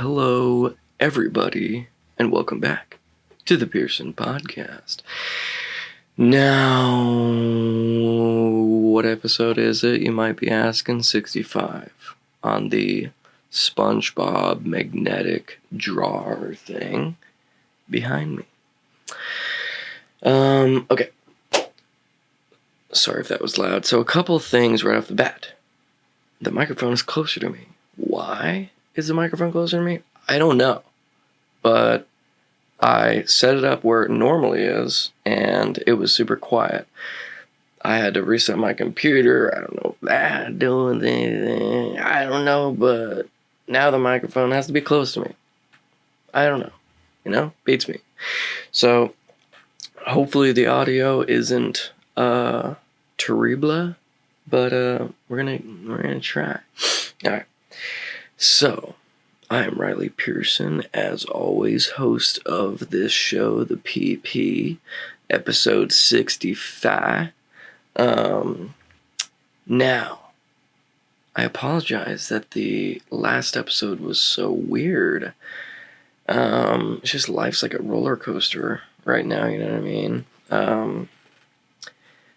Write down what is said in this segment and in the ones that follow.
Hello, everybody, and welcome back to the Pearson podcast. Now, what episode is it? You might be asking. 65 on the SpongeBob magnetic drawer thing behind me. Okay. Sorry if that was loud. So a couple things right off the bat. The microphone is closer to me. Why is the microphone closer to me? I don't know. But I set it up where it normally is, and it was super quiet. I had to reset my computer. I don't know if that doing anything. I don't know, but now the microphone has to be close to me. I don't know. Beats me. So hopefully the audio isn't terrible, but we're gonna try. All right. So I am Riley Pearson, as always, host of this show, the PP, episode 65. Now, I apologize that the last episode was so weird. It's just life's like a roller coaster right now, you know what I mean?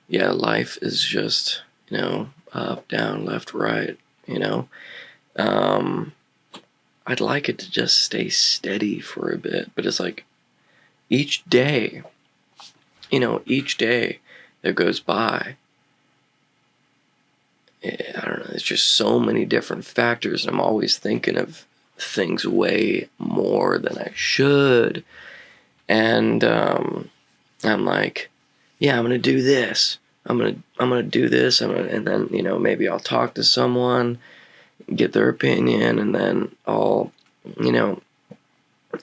Yeah, life is just, up, down, left, right, I'd like it to just stay steady for a bit, but it's like each day that goes by, I don't know, there's just so many different factors, and I'm always thinking of things way more than I should. And I'm like, yeah, I'm gonna do this. I'm gonna do this. And then maybe I'll talk to someone, get their opinion, and then I'll,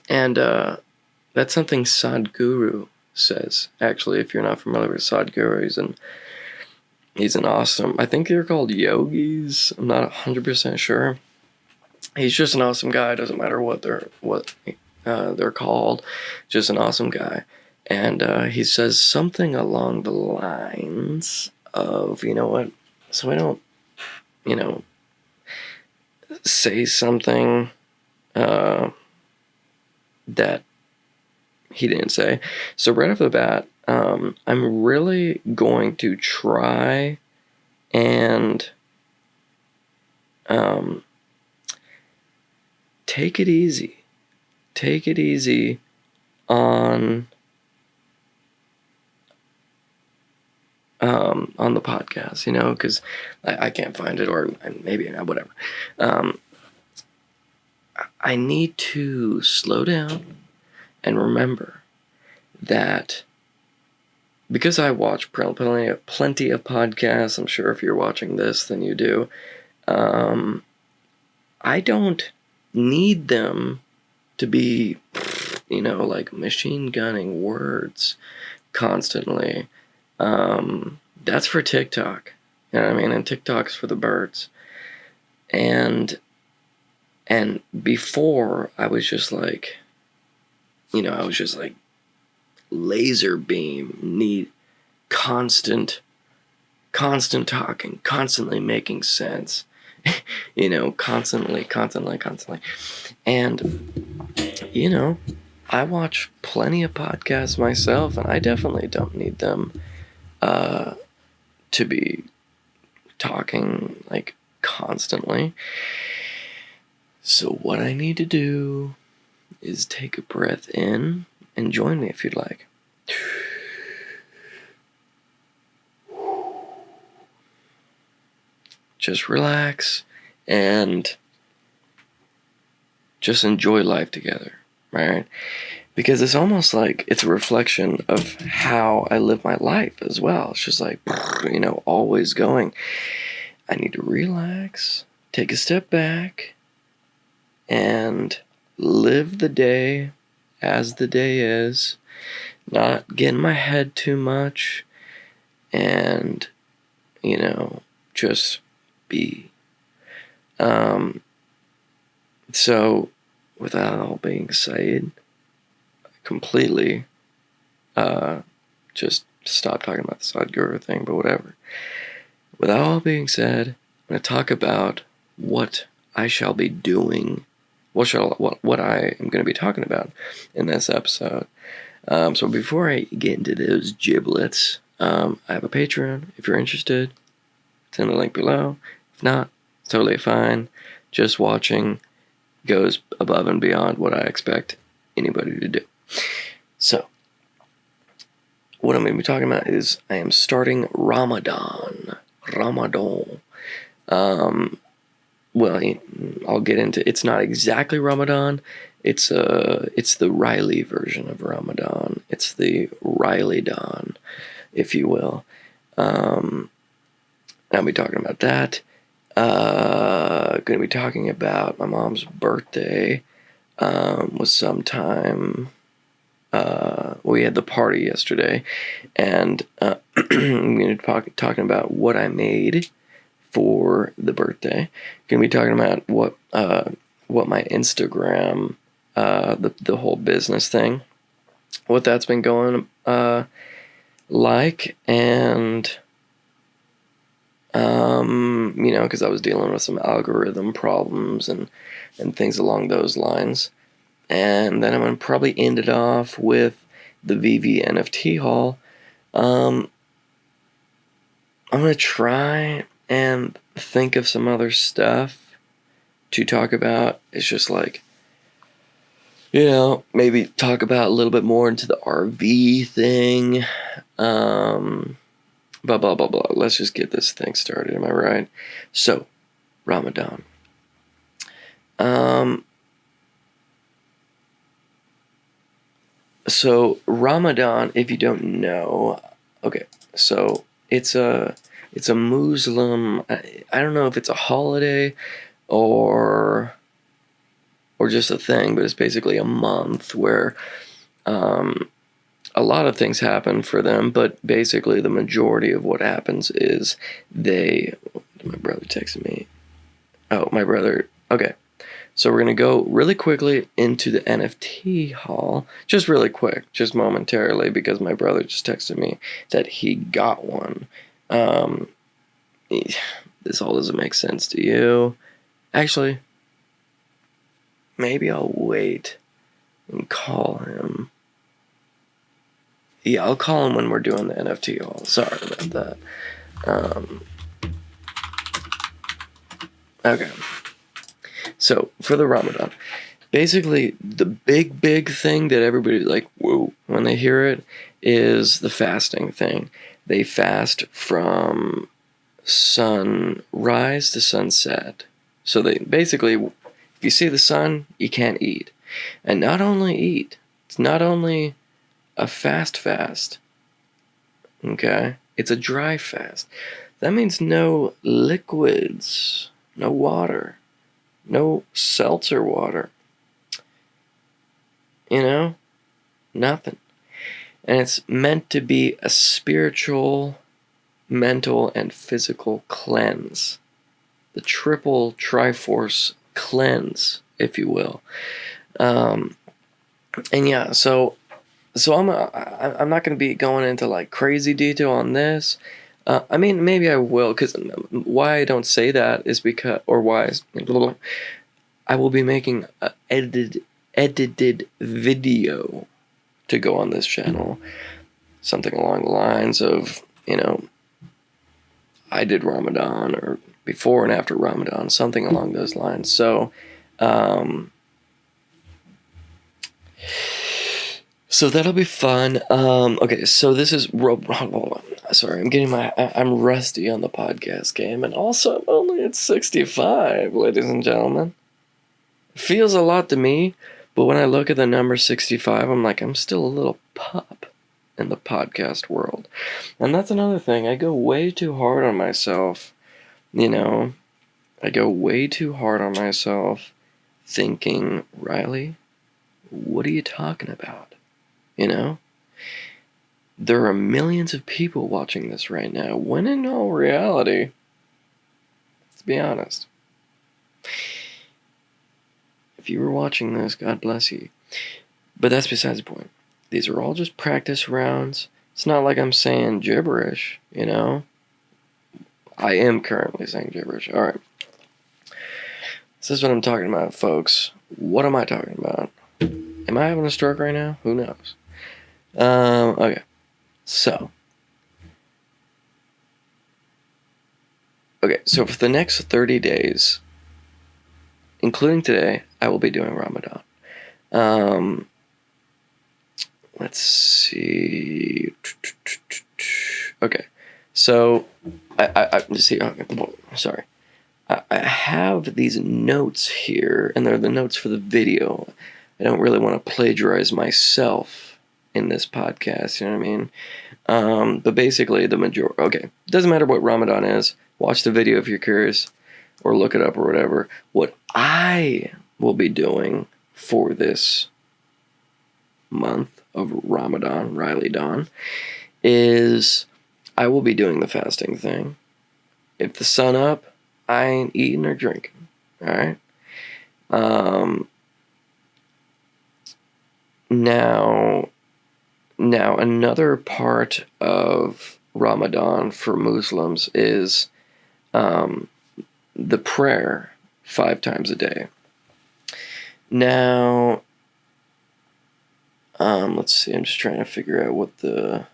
and that's something Sadhguru says. Actually, if you're not familiar with Sadhguru, he's an awesome, I think they're called yogis. I'm not 100% sure. He's just an awesome guy. Doesn't matter what they're called. Just an awesome guy. And he says something along the lines of, so I don't, say something that he didn't say. So right off the bat, I'm really going to try and take it easy. Take it easy on the podcast, because I can't find it, or maybe not, whatever. I need to slow down and remember that because I watch plenty of podcasts, I'm sure if you're watching this, then you do, I don't need them to be, like machine gunning words constantly. That's for TikTok, you know what I mean? And TikTok's for the birds. And before, I was just like, laser beam, need constant talking, constantly making sense, constantly. And, I watch plenty of podcasts myself, and I definitely don't need them to be talking like constantly. So what I need to do is take a breath in and join me if you'd like. Just relax and just enjoy life together, right? Because it's almost like it's a reflection of how I live my life as well. It's just like, always going. I need to relax, take a step back, and live the day as the day is, not get in my head too much, and, just be. So, with that all being said, completely just stop talking about the Sadhguru thing, but whatever. With that all being said, I'm going to talk about what I shall be doing what I am going to be talking about in this episode. So before I get into those giblets, I have a Patreon. If you're interested, it's in the link below. If not, it's totally fine. Just watching goes above and beyond what I expect anybody to do. So, what I'm going to be talking about is I am starting Ramadan. Well, I'll get into. It's not exactly Ramadan. It's the Riley version of Ramadan. It's the Riley Dawn, if you will. I'll be talking about that. Going to be talking about my mom's birthday. Was sometime. We had the party yesterday, and I'm going to be talking about what I made for the birthday. Going to be talking about what my Instagram, the whole business thing, what that's been going like, and because I was dealing with some algorithm problems and things along those lines. And then I'm going to probably end it off with the VV NFT haul. I'm going to try and think of some other stuff to talk about. It's just like, maybe talk about a little bit more into the RV thing. Blah, blah, blah, blah. Let's just get this thing started. Am I right? So, Ramadan. So Ramadan, if you don't know, okay, so it's a Muslim. I don't know if it's a holiday or just a thing, but it's basically a month where a lot of things happen for them. But basically, the majority of what happens is my brother texted me. Oh, my brother. Okay. So we're going to go really quickly into the NFT haul. Just really quick, just momentarily, because my brother just texted me that he got one. This all doesn't make sense to you. Actually, maybe I'll wait and call him. Yeah, I'll call him when we're doing the NFT haul. Sorry about that. Okay. So, for the Ramadan, basically the big thing that everybody's like, whoa, when they hear it, is the fasting thing. They fast from sunrise to sunset. So they basically, if you see the sun, you can't eat. And not only eat, it's not only a fast, okay? It's a dry fast. That means no liquids, no water. No seltzer water. Nothing. And it's meant to be a spiritual, mental, and physical cleanse. The triple Triforce cleanse, if you will. And yeah, so I'm not going to be going into like crazy detail on this. I mean, maybe I will, because why I don't say that is because, or why I will be making an edited video to go on this channel. Something along the lines of, I did Ramadan, or before and after Ramadan, something along those lines. So, so that'll be fun. Okay, so this is sorry, I'm rusty on the podcast game, and also I'm only at 65, ladies and gentlemen. It feels a lot to me, but when I look at the number 65, I'm like, I'm still a little pup in the podcast world. And that's another thing. I go way too hard on myself, I go way too hard on myself thinking, Riley, what are you talking about? There are millions of people watching this right now, when in all reality, let's be honest, if you were watching this, God bless you. But that's besides the point. These are all just practice rounds. It's not like I'm saying gibberish, I am currently saying gibberish. Alright. This is what I'm talking about, folks. What am I talking about? Am I having a stroke right now? Who knows? Okay. So for the next 30 days, including today, I will be doing Ramadan. Let's see. Okay. So, I see. Okay, sorry. I have these notes here, and they're the notes for the video. I don't really want to plagiarize myself in this podcast, you know what I mean? But basically, okay, doesn't matter what Ramadan is. Watch the video if you're curious, or look it up or whatever. What I will be doing for this month of Ramadan, Riley Dawn, is I will be doing the fasting thing. If the sun up, I ain't eating or drinking. Alright? Now another part of Ramadan for Muslims is the prayer 5 times a day. Now, let's see, I'm just trying to figure out they're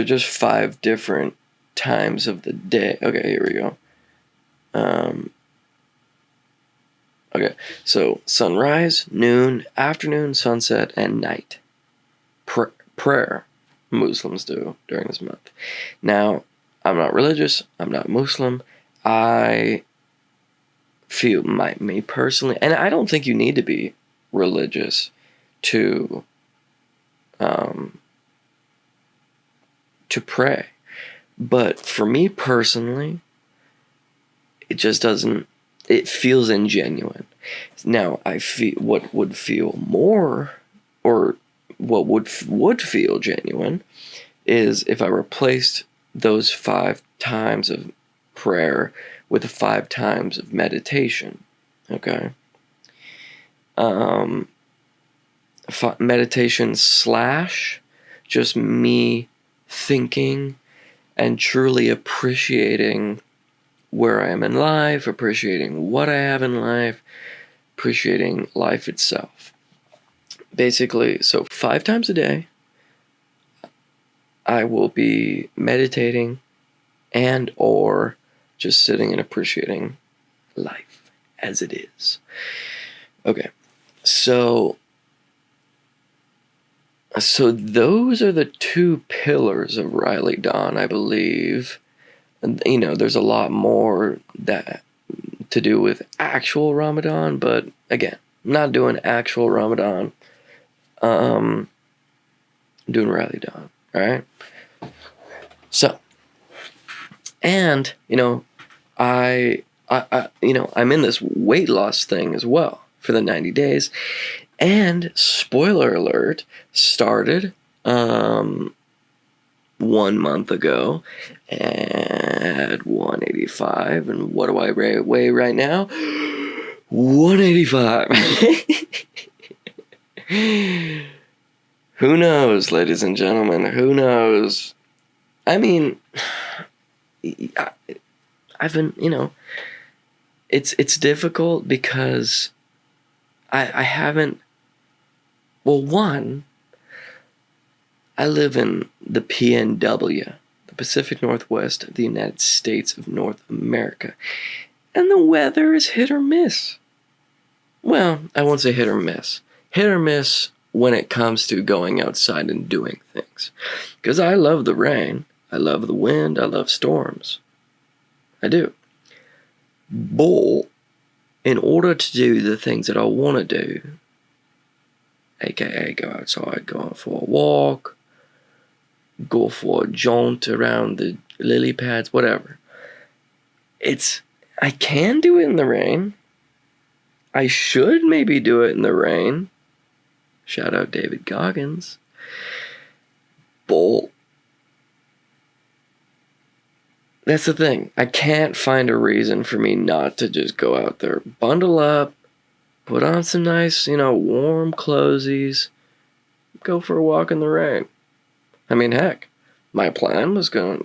just 5 different times of the day. Okay, here we go. Okay, so sunrise, noon, afternoon, sunset, and night. Prayer Muslims do during this month. Now, I'm not religious, I'm not Muslim. I feel, me personally, and I don't think you need to be religious to pray. But for me personally, it just doesn't, it feels ingenuine. Now, I feel what would feel more, or what would feel genuine, is if I replaced those 5 times of prayer with 5 times of meditation. Okay? Meditation / just me thinking and truly appreciating where I am in life, appreciating what I have in life, appreciating life itself. Basically, so 5 times a day, I will be meditating and or just sitting and appreciating life as it is. Okay, so those are the 2 pillars of Riley Dawn, I believe. And, there's a lot more that to do with actual Ramadan, but again, not doing actual Ramadan. Doing Riley Dawn, all right? So, and I'm in this weight loss thing as well for the 90 days, and spoiler alert, started 1 month ago at 185, and what do I weigh right now? 185. Who knows, ladies and gentlemen? Who knows? I mean, I've been, it's difficult because I haven't. Well, one, I live in the PNW, the Pacific Northwest of the United States of North America, and the weather is hit or miss. Well, I won't say hit or miss. Hit or miss when it comes to going outside and doing things. Because I love the rain, I love the wind, I love storms. I do. But in order to do the things that I want to do, aka go outside, go out for a walk, go for a jaunt around the lily pads, whatever, I can do it in the rain. I should maybe do it in the rain. Shout out David Goggins. But that's the thing. I can't find a reason for me not to just go out there, bundle up, put on some nice, warm clothesies, go for a walk in the rain. I mean, heck, my plan was gonna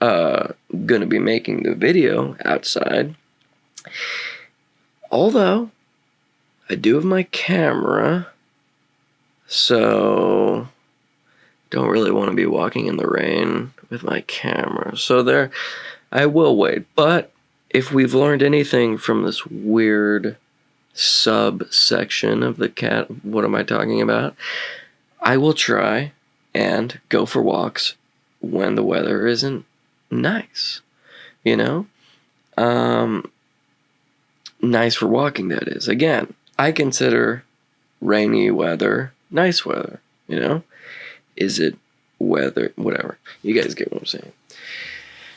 be making the video outside. Although, I do have my camera, so don't really want to be walking in the rain with my camera. So there, I will wait. But if we've learned anything from this weird subsection of the cat, what am I talking about? I will try and go for walks when the weather isn't nice, you know? Nice for walking, that is. Again, I consider rainy weather nice weather, you know? Is it weather? Whatever. You guys get what I'm saying.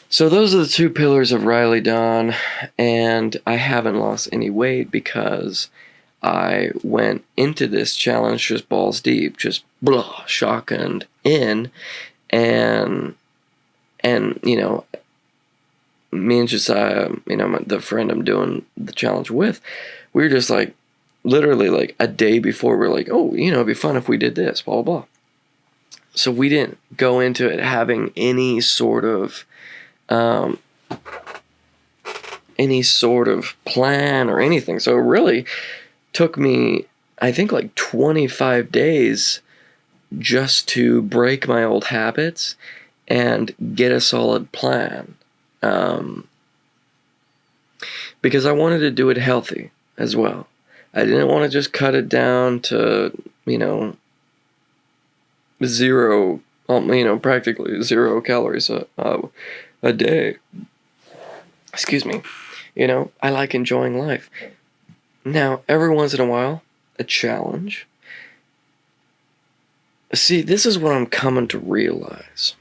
So those are the two pillars of Riley Dawn, and I haven't lost any weight because I went into this challenge just balls deep, just blah, shotgunned in, and you know, me and Josiah, you know, the friend I'm doing the challenge with, we were just like, literally like a day before, we're like, oh, you know, it'd be fun if we did this, blah, blah, blah. So we didn't go into it having any sort of plan or anything. So it really took me, I think, like 25 days just to break my old habits and get a solid plan. Because I wanted to do it healthy as well. I didn't want to just cut it down to, you know, zero, you know, practically 0 calories a day. Excuse me. You know, I like enjoying life. Now, every once in a while, a challenge. See, this is what I'm coming to realize.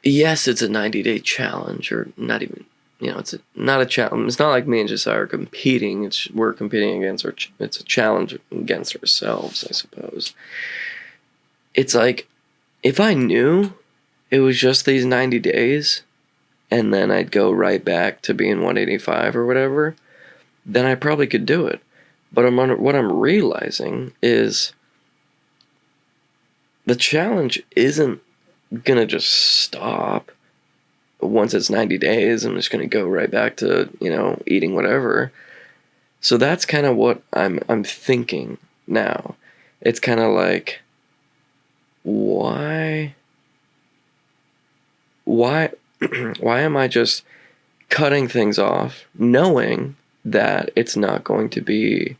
Yes, it's a 90-day challenge, or not even, you know, not a challenge. It's not like me and Josiah are competing. We're competing against it's a challenge against ourselves, I suppose. It's like, if I knew it was just these 90 days, and then I'd go right back to being 185 or whatever, then I probably could do it. But what I'm realizing is the challenge isn't gonna just stop once it's 90 days. I'm just gonna go right back to, you know, eating whatever. So that's kind of what I'm thinking now. It's kind of like, why am I just cutting things off, knowing that it's not going to be,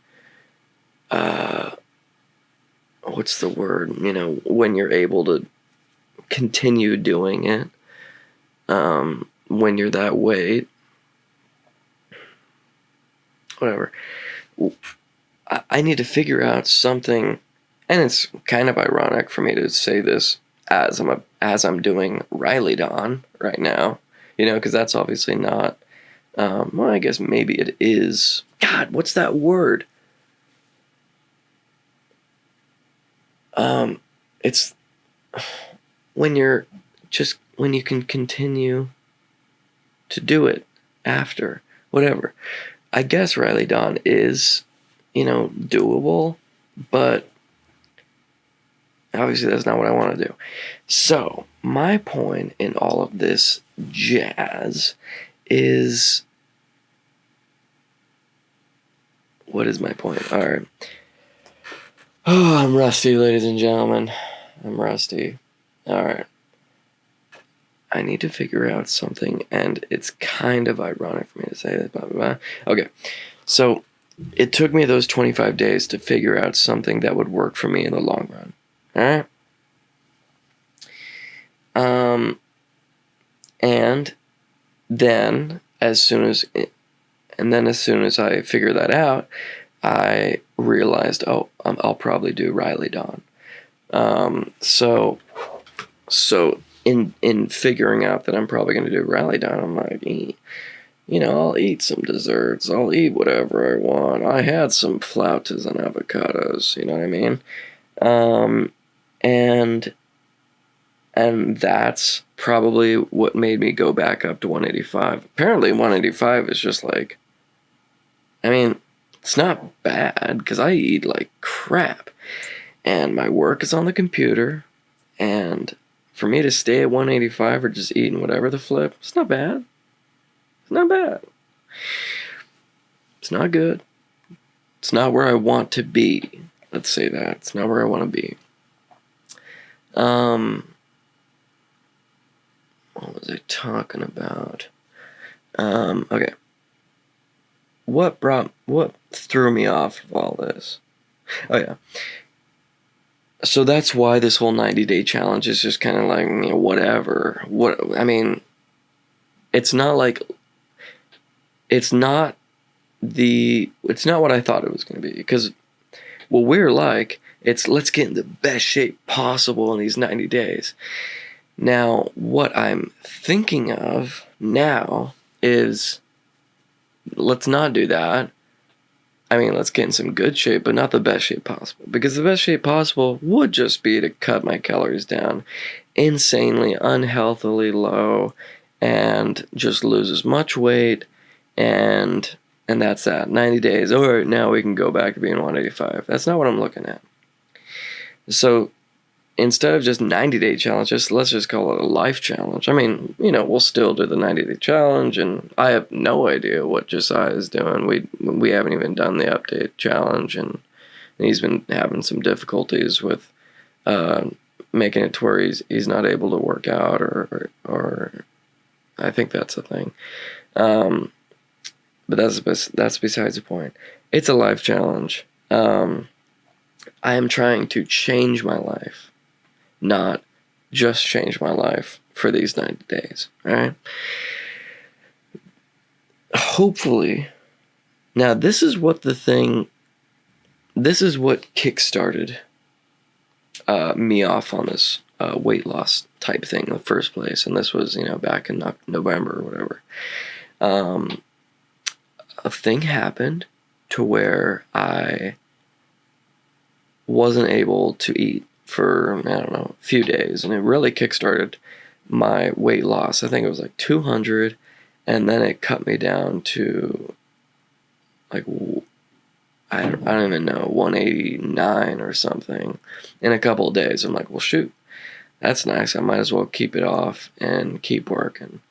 what's the word, you know, when you're able to continue doing it, when you're that weight, whatever. I need to figure out something, and it's kind of ironic for me to say this as I'm doing Riley Dawn right now, you know, because that's obviously not, well, I guess maybe it is. God, what's that word? It's when you can continue to do it after, whatever. I guess Riley Dawn is, you know, doable, but obviously that's not what I want to do. So, my point in all of this jazz is, what is my point? All right. Oh, I'm rusty, ladies and gentlemen. I'm rusty. All right. I need to figure out something, and it's kind of ironic for me to say that, blah, blah, blah. Okay. So, it took me those 25 days to figure out something that would work for me in the long run. All right? And then as soon as I figure that out, I realized, I'll probably do Riley Dawn. So in figuring out that I'm probably going to do Riley Dawn, I'm like, you know, I'll eat some desserts. I'll eat whatever I want. I had some flautas and avocados. You know what I mean? And that's probably what made me go back up to 185. Apparently 185 is just like, I mean, it's not bad because I eat like crap. And my work is on the computer. And for me to stay at 185 or just eating whatever the flip, it's not bad. It's not bad. It's not good. It's not where I want to be. Let's say that. It's not where I want to be. What was I talking about? Okay. What threw me off of all this? Oh yeah. So that's why this whole 90-day challenge is just kind of like, whatever. It's not like, it's not what I thought it was going to be. Because what we're like, it's let's get in the best shape possible in these 90 days. Now, what I'm thinking of now is, let's not do that. Let's get in some good shape, but not the best shape possible. Because the best shape possible would just be to cut my calories down insanely, unhealthily low, and just lose as much weight, and that's that. 90 days. All right, now we can go back to being 185. That's not what I'm looking at. So instead of just 90-day challenge, let's just call it a life challenge. We'll still do the 90-day challenge, and I have no idea what Josiah is doing. We haven't even done the update challenge, and he's been having some difficulties with making it to where he's not able to work out, or I think that's a thing. But that's besides the point. It's a life challenge. I am trying to change my life, not just change my life for these 90 days, alright? Hopefully, now this is what kickstarted me off on this weight loss type thing in the first place, and this was, back in November or whatever. A thing happened to where I wasn't able to eat for, a few days, and it really kickstarted my weight loss. I think it was like 200, and then it cut me down to like, I don't even know, 189 or something in a couple of days. I'm like, well, shoot, that's nice. I might as well keep it off and keep working.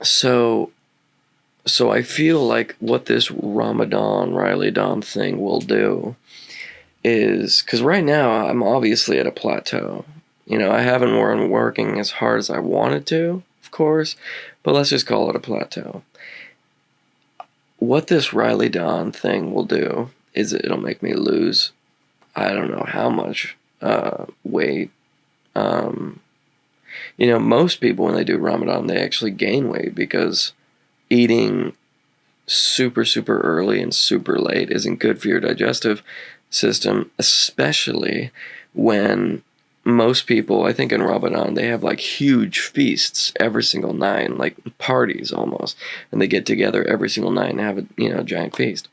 So I feel like what this Ramadan, Riley Dawn thing will do is, because right now I'm obviously at a plateau. I haven't been working as hard as I wanted to, of course, but let's just call it a plateau. What this Riley Dawn thing will do is it'll make me lose, I don't know how much weight. Most people, when they do Ramadan, they actually gain weight, because eating super, super early and super late isn't good for your digestive system, especially when most people, I think in Ramadan, they have like huge feasts every single night, like parties almost, and they get together every single night and have a giant feast.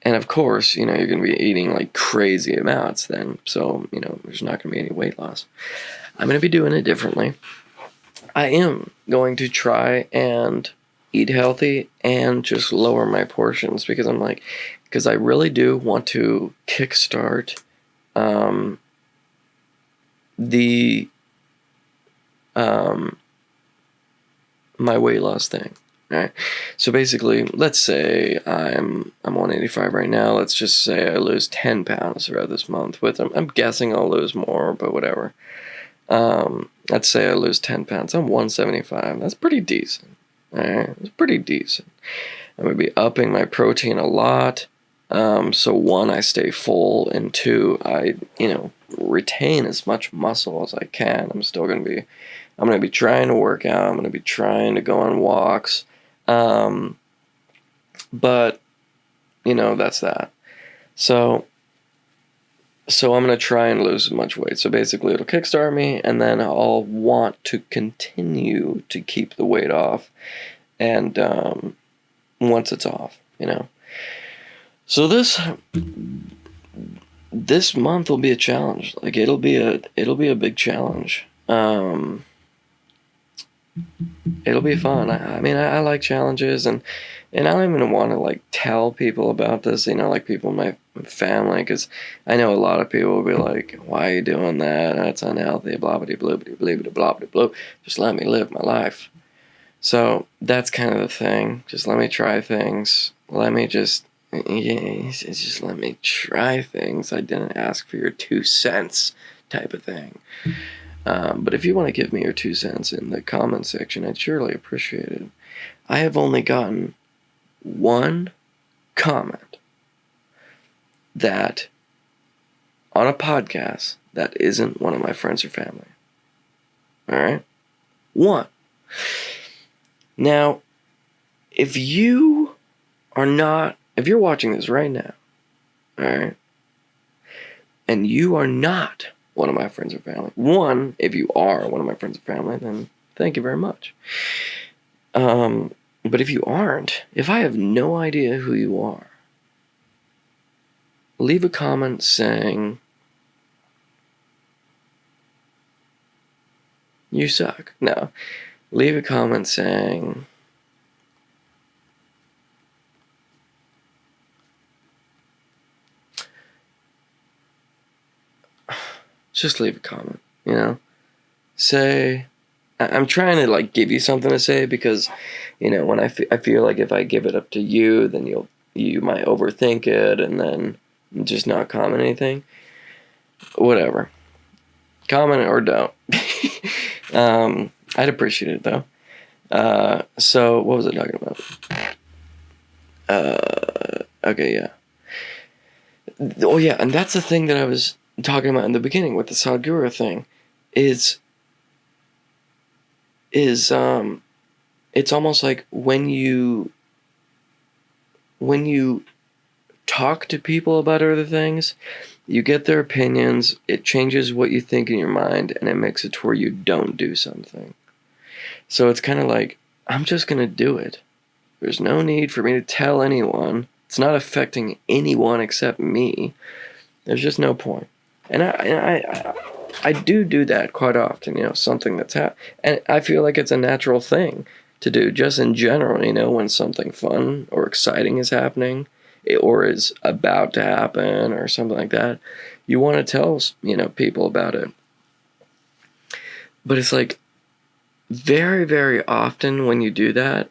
And of course, you're going to be eating like crazy amounts then, so there's not going to be any weight loss. I'm going to be doing it differently. I am going to try and eat healthy and just lower my portions, because I really do want to kickstart my weight loss thing. Right. So basically, let's say I'm 185 right now. Let's just say I lose 10 pounds throughout this month. I'm guessing I'll lose more, but whatever. Let's say I lose 10 pounds. I'm 175. That's pretty decent. Alright, it's pretty decent. I'm going to be upping my protein a lot. So one, I stay full, and two, I, retain as much muscle as I can. I'm going to be trying to work out. I'm going to be trying to go on walks. But, that's that. So I'm going to try and lose as much weight. So basically it'll kickstart me, and then I'll want to continue to keep the weight off, and once it's off, So this month will be a challenge. Like it'll be a big challenge. It'll be fun. I like challenges, and And I don't even want to, like, tell people about this, you know, like, people in my family, because I know a lot of people will be like, why are you doing that? That's unhealthy, blah, blah, blah, blah, blah, blah, blah, blah. Just let me live my life. So that's kind of the thing. Just let me try things. Let me just let me try things. I didn't ask for your 2 cents type of thing. But if you want to give me your 2 cents in the comment section, I'd surely appreciate it. I have only gotten one comment that on a podcast that isn't one of my friends or family. Alright? One. Now, if you're watching this right now, alright, and you are not one of my friends or family, one, if you are one of my friends or family, then thank you very much. But if you aren't, if I have no idea who you are, leave a comment saying, you suck. No. Leave a comment saying, just leave a comment, you know? Say, I'm trying to, like, give you something to say, because, you know, when I feel like if I give it up to you, then you might overthink it and then just not comment anything. Whatever. Comment or don't. I'd appreciate it, though. So, what was I talking about? Okay, yeah. Oh, yeah, and that's the thing that I was talking about in the beginning with the Sadhguru thing, is it's almost like when you talk to people about other things, you get their opinions, it changes what you think in your mind, and it makes it to where you don't do something. So it's kind of like, I'm just going to do it. There's no need for me to tell anyone. It's not affecting anyone except me. There's just no point. And I do that quite often, you know, something that's and I feel like it's a natural thing to do, just in general, you know, when something fun or exciting is happening, or is about to happen, or something like that. You want to tell, you know, people about it. But it's like, very, very often when you do that,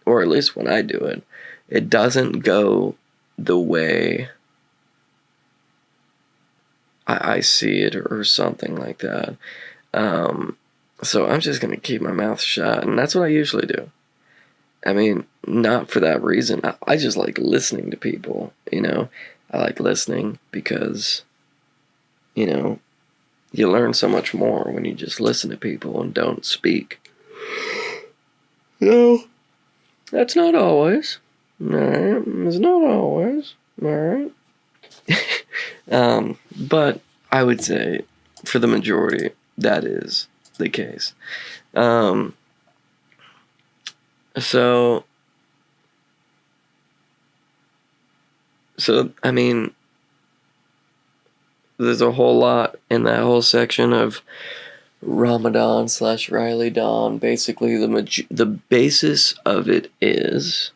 or at least when I do it, it doesn't go the way I see it, or something like that. So I'm just going to keep my mouth shut, and that's what I usually do. I mean, not for that reason. I just like listening to people, you know. I like listening because, you know, you learn so much more when you just listen to people and don't speak. No, that's not always. Alright, it's not always. Alright. But I would say, for the majority, that is the case. So I mean, there's a whole lot in that whole section of Ramadan / Riley Dawn. Basically, the basis of it is,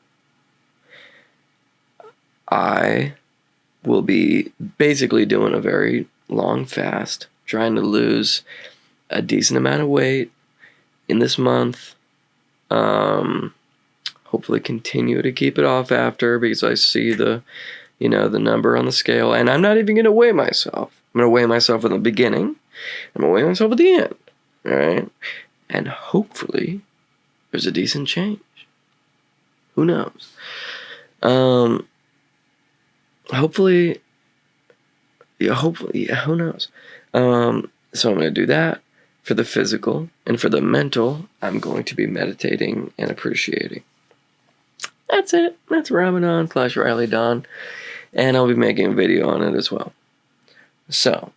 I will be basically doing a very long fast, trying to lose a decent amount of weight in this month. Hopefully continue to keep it off after, because I see the number on the scale, and I'm not even going to weigh myself. I'm going to weigh myself in the beginning. I'm going to weigh myself at the end. All right? And hopefully there's a decent change. Who knows? Hopefully, who knows? So I'm going to do that for the physical, and for the mental, I'm going to be meditating and appreciating. That's it. That's Ramadan / Riley Dawn, and I'll be making a video on it as well. So,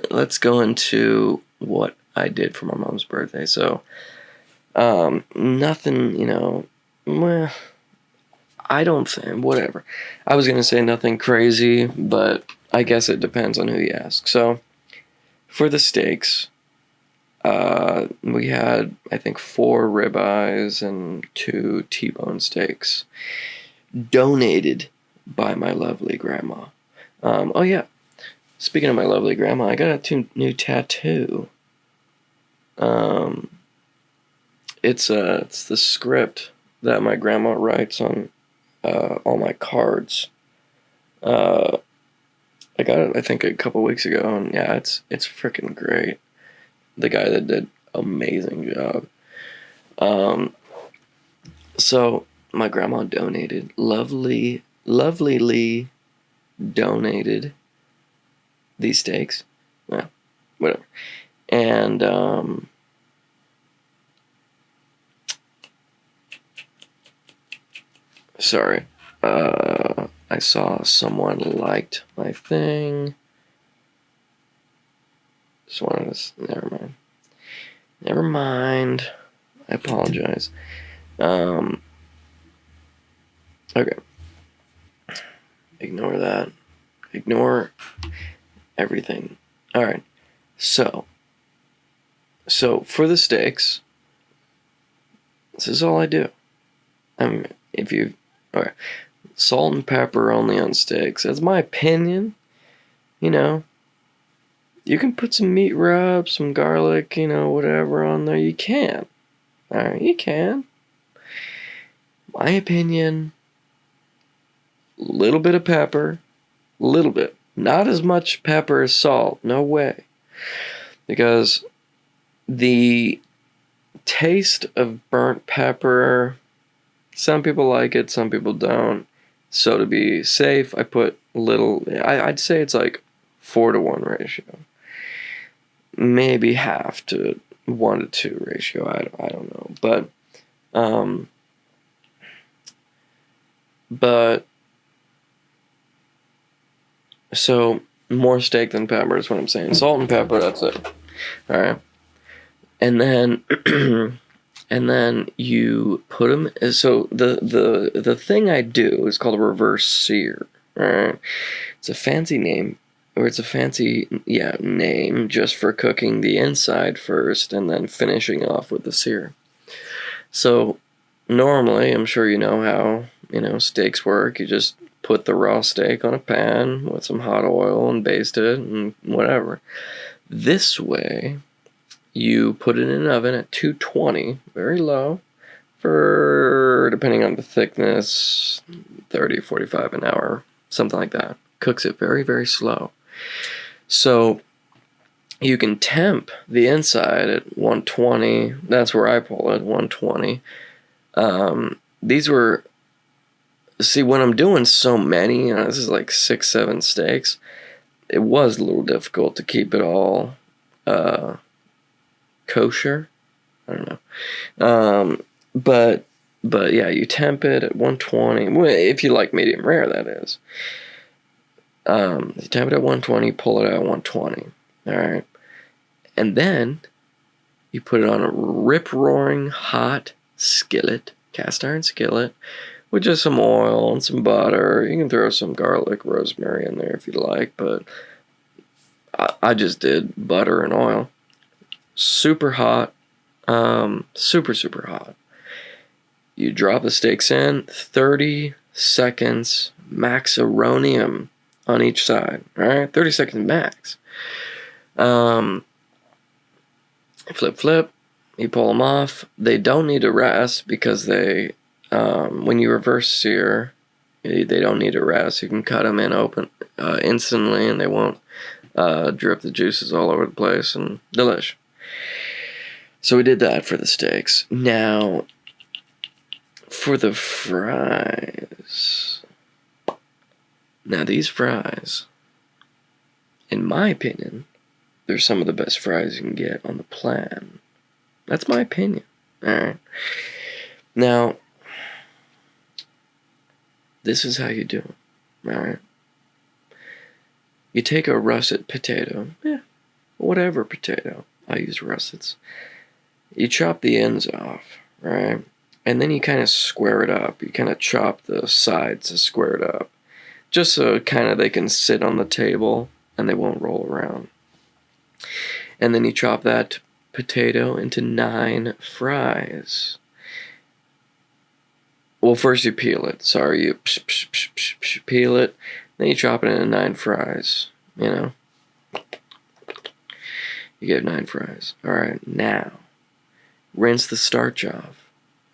let's go into what I did for my mom's birthday. So, nothing, well, I don't think, whatever. I was going to say nothing crazy, but I guess it depends on who you ask. So, for the steaks, We had, I think, 4 ribeyes and 2 T-bone steaks donated by my lovely grandma. Oh yeah, speaking of my lovely grandma, I got a new tattoo. It's the script that my grandma writes on all my cards. I got it, I think, a couple weeks ago, and yeah, it's freaking great. The guy that did amazing job. So my grandma donated, lovelyly donated these steaks. Well, whatever. And sorry, I saw someone liked my thing. Just wanted to. Never mind. I apologize. Okay. Ignore that. Ignore everything. All right. So for the steaks, this is all I do. Okay, salt and pepper only on steaks. That's my opinion. You can put some meat rub, some garlic, whatever on there. You can. All right, you can. My opinion, little bit of pepper, little bit. Not as much pepper as salt. No way. Because the taste of burnt pepper, some people like it, some people don't. So to be safe, I put little. I'd say it's like 4-to-1 ratio. Maybe half to 1-to-2 ratio. I don't know. But so more steak than pepper is what I'm saying. Salt and pepper, that's it. All right. And then and then you put them. So the thing I do is called a reverse sear. All right. It's a fancy name, or it's a fancy name just for cooking the inside first and then finishing off with the sear. So normally, I'm sure you know how steaks work. You just put the raw steak on a pan with some hot oil and baste it and whatever. This way, you put it in an oven at 220, very low, for, depending on the thickness, 30, 45 an hour, something like that. Cooks it very, very slow. So you can temp the inside at 120. That's where I pull it, 120. These were, see, when I'm doing so many, this is like 6-7 steaks, it was a little difficult to keep it all kosher. I don't know. But yeah, you temp it at 120. If you like medium rare, that is. You temp it at 120, pull it out at 120. All right. And then you put it on a rip-roaring hot skillet, cast iron skillet, with just some oil and some butter. You can throw some garlic, rosemary in there if you like, but I just did butter and oil. Super hot. Super, super hot. You drop the steaks in, 30 seconds maximum on each side. All right, 30 seconds max. Flip. You pull them off. They don't need to rest because they, when you reverse sear, they don't need to rest. You can cut them in open instantly, and they won't drip the juices all over the place, and delish. So we did that for the steaks. Now, for the fries. Now, these fries, in my opinion, they're some of the best fries you can get on the plan. That's my opinion. Alright. Now, this is how you do it. Alright. You take a russet potato. Whatever potato. I use russets. You chop the ends off. Right? And then you kind of square it up. You kind of chop the sides to square it up. Just so kind of they can sit on the table and they won't roll around. And then you chop that potato into 9 fries. Well, first you peel it. Sorry, you peel it. Then you chop it into 9 fries. You know? You get 9 fries. Alright, now, rinse the starch off.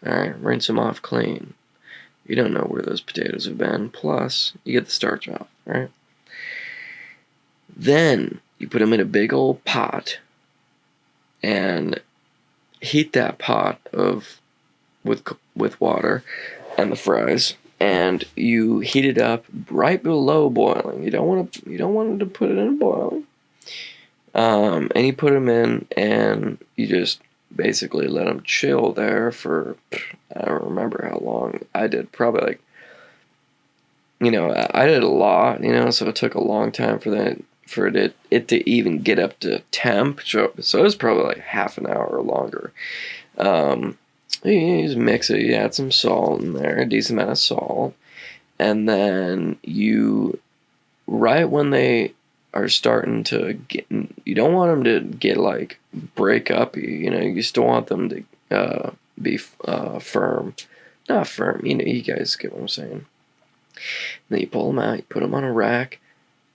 Alright, rinse them off clean. You don't know where those potatoes have been. Plus, you get the starch off. Alright? Then, you put them in a big old pot and heat that pot with water and the fries, and you heat it up right below boiling. You don't want to put it in boiling. And you put them in, and you just basically let them chill there for, I don't remember how long. I did probably like, I did a lot, so it took a long time for it to even get up to temp. So it was probably like half an hour or longer. You just mix it. You add some salt in there, a decent amount of salt, and then right when they are starting to get, you don't want them to get like break up. You still want them to be firm, not firm. You guys get what I'm saying. And then you pull them out, you put them on a rack,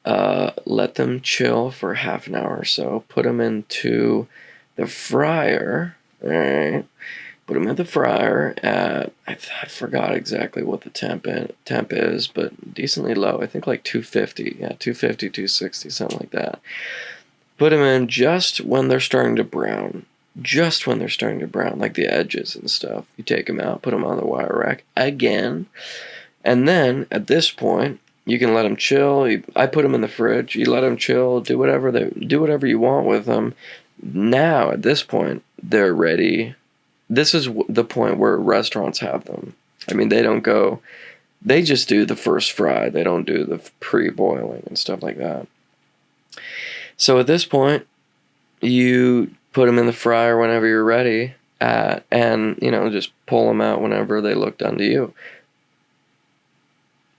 let them chill for half an hour or so. Put them into the fryer. All right. Put them in the fryer at, I forgot exactly what the temp is, but decently low. I think like 250. Yeah, 250, 260, something like that. Put them in just when they're starting to brown. Just when they're starting to brown, like the edges and stuff. You take them out, put them on the wire rack again. And then, at this point, you can let them chill. I put them in the fridge. You let them chill. Do whatever you want with them. Now, at this point, they're ready. This is the point where restaurants have them. I mean, they just do the first fry. They don't do the pre-boiling and stuff like that. So at this point, you put them in the fryer whenever you're ready, and just pull them out whenever they look done to you.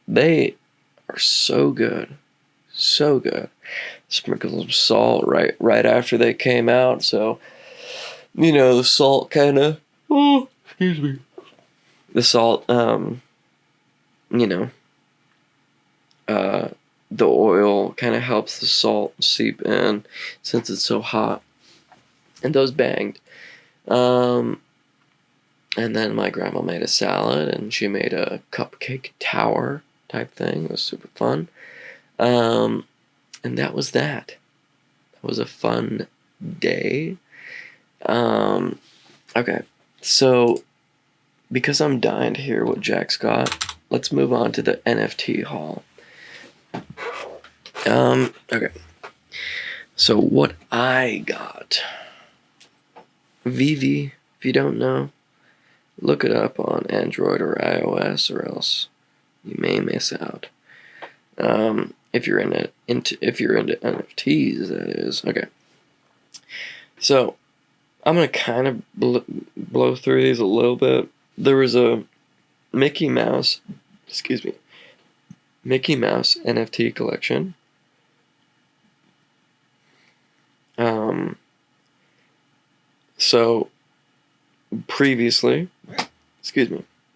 They are so good. So good. Sprinkle some salt right after they came out, so the salt kind of, excuse me. The salt, the oil kind of helps the salt seep in since it's so hot. And those banged. And then my grandma made a salad, and she made a cupcake tower type thing. It was super fun. And that was that. That was a fun day. Okay, so because I'm dying to hear what Jack's got, let's move on to the NFT haul. Okay. So what I got. Vivi, if you don't know, look it up on Android or iOS, or else you may miss out. If you're into NFTs, that is. Okay. So I'm gonna kind of blow through these a little bit. There was a Mickey Mouse NFT collection. So previously,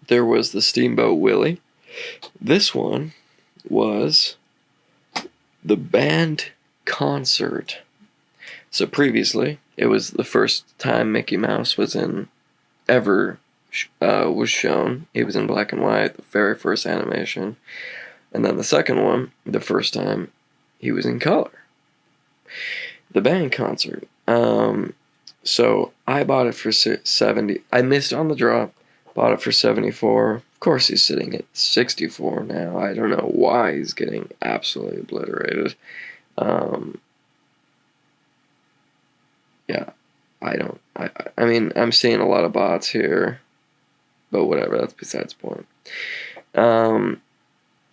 there was the Steamboat Willie. This one was the band concert. So previously, it was the first time Mickey Mouse was was shown. He was in black and white, the very first animation. And then the second one, the first time, he was in color. The band concert. So I bought it for $70. I missed on the drop. Bought it for $74. Of course, he's sitting at $64 now. I don't know why he's getting absolutely obliterated. Yeah, I mean, I'm seeing a lot of bots here, but whatever. That's besides the point.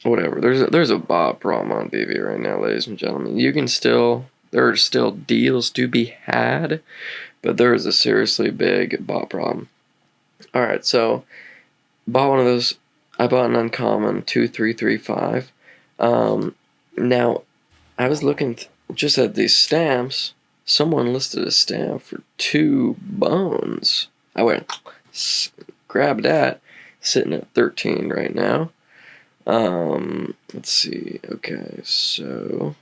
Whatever. There's a bot problem on BB right now, ladies and gentlemen. There are still deals to be had, but there is a seriously big bot problem. Alright, so bought one of those. I bought an uncommon 2335. Now, I was looking just at these stamps, someone listed a stamp for 2 bones. I went, grab that. Sitting at 13 right now. Let's see. Okay, so...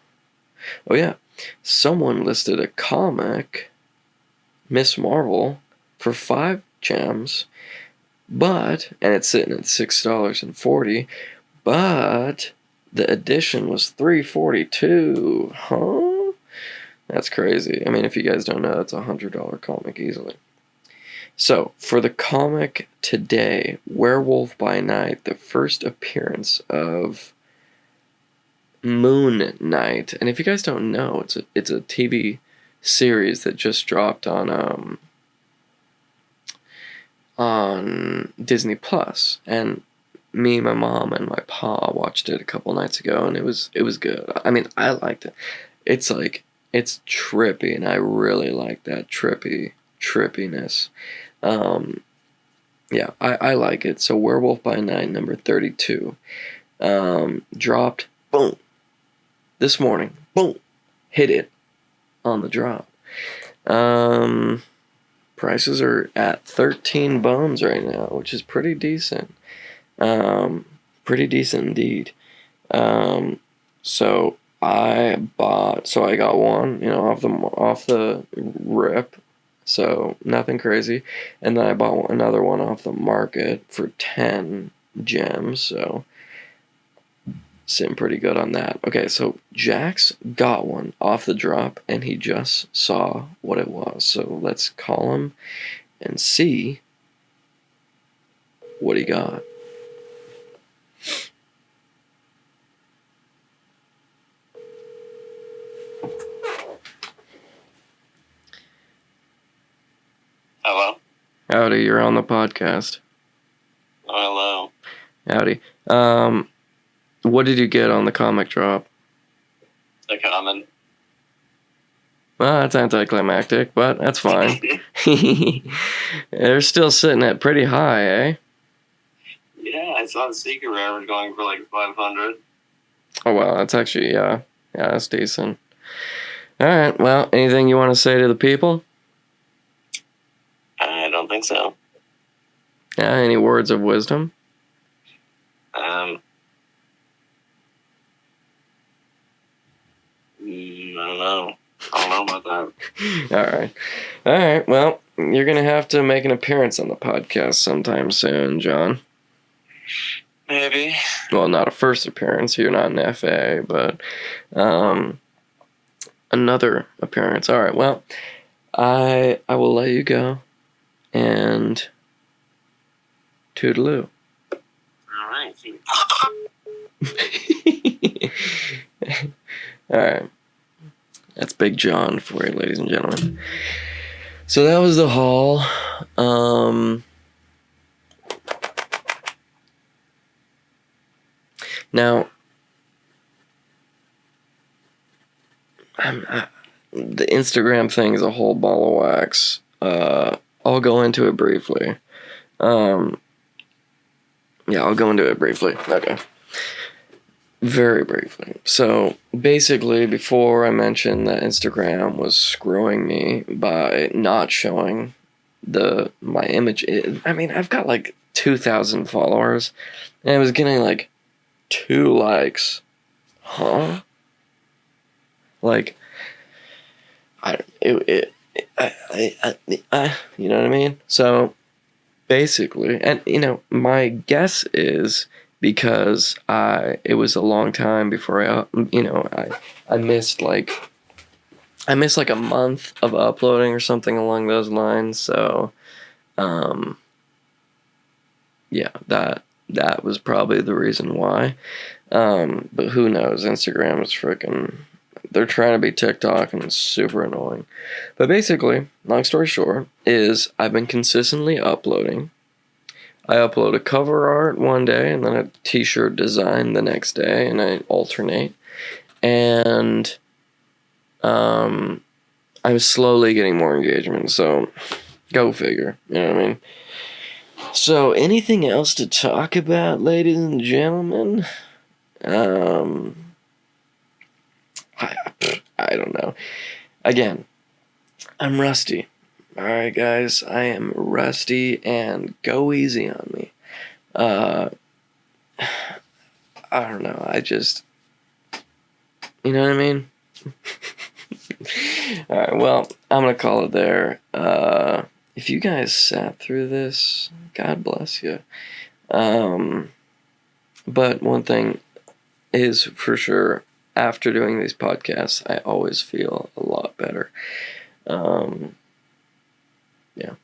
Oh yeah, someone listed a comic, Miss Marvel, for 5 gems, but, and it's sitting at $6.40, but the edition was $3.42. Huh? That's crazy. I mean, if you guys don't know, it's a $100 comic easily. So, for the comic today, Werewolf by Night, the first appearance of Moon Knight. And if you guys don't know, it's a TV series that just dropped on Disney Plus. And me, my mom, and my pa watched it a couple nights ago, and it was good. I mean, I liked it. It's trippy, and I really like that trippiness. Yeah, I like it. So Werewolf by Night, number 32, dropped, boom, this morning, boom, hit it on the drop. Prices are at 13 bones right now, which is pretty decent. Pretty decent indeed. So I got one, off the rip. So nothing crazy. And then I bought another one off the market for 10 gems. So sitting pretty good on that. Okay, so Jax got one off the drop, and he just saw what it was. So let's call him and see what he got. Hello? Howdy, you're on the podcast. Oh, hello. Howdy. What did you get on the comic drop? A comment. Well, that's anticlimactic, but that's fine. They're still sitting at pretty high, eh? Yeah, I saw the secret rare was going for like 500. Oh, well, that's actually, yeah, that's decent. Alright, well, anything you want to say to the people? I don't think so. Yeah, any words of wisdom? I don't know. I don't know about that. Alright, well, you're gonna have to make an appearance on the podcast sometime soon, John. Maybe. Well, not a first appearance, you're not an FA, but, another appearance. Alright, well, I will let you go, and toodaloo. Alright. Alright. That's Big John for you, ladies and gentlemen. So that was the haul. Now, the Instagram thing is a whole ball of wax. I'll go into it briefly. I'll go into it briefly. Okay. Very briefly. So, basically, before I mentioned that Instagram was screwing me by not showing my image. I've got like 2,000 followers, and I was getting like 2 likes. Huh? Like, you know what I mean? So, basically, and my guess is because it was a long time before I missed like a month of uploading or something along those lines. So, yeah, that was probably the reason why. But who knows? Instagram is freaking. They're trying to be TikTok, and it's super annoying. But basically, long story short, is I've been consistently uploading. I upload a cover art one day, and then a t-shirt design the next day, and I alternate. And I'm slowly getting more engagement, so go figure. You know what I mean? So, anything else to talk about, ladies and gentlemen? I don't know. Again, I'm rusty. Alright, guys, I am rusty, and go easy on me. I don't know, you know what I mean? Alright, well, I'm gonna call it there. If you guys sat through this, God bless you. But one thing is for sure, after doing these podcasts, I always feel a lot better. Yeah.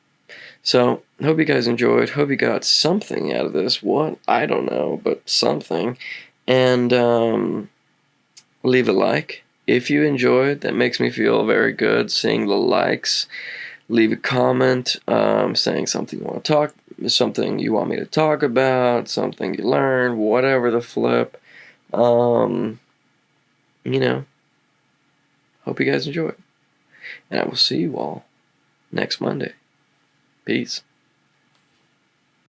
So, hope you guys enjoyed. Hope you got something out of this. What? I don't know, but something. And leave a like if you enjoyed. That makes me feel very good seeing the likes. Leave a comment saying something you want to talk, something you want me to talk about, something you learned, whatever the flip. You know, hope you guys enjoy. And I will see you all next Monday. Peace.